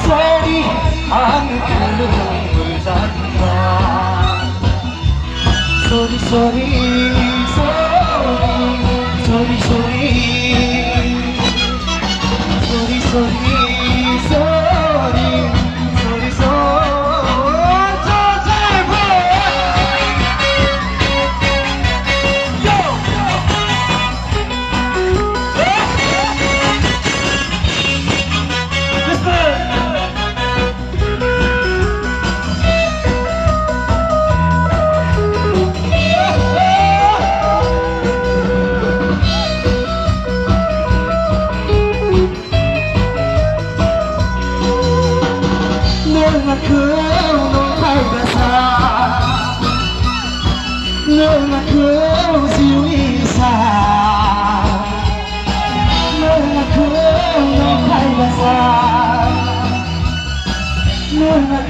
Sorry, angkul berzanna. Sorry, sorry, sorry, sorry, sorry, sorry, sorry, sorry, sorry, sorry. Nương là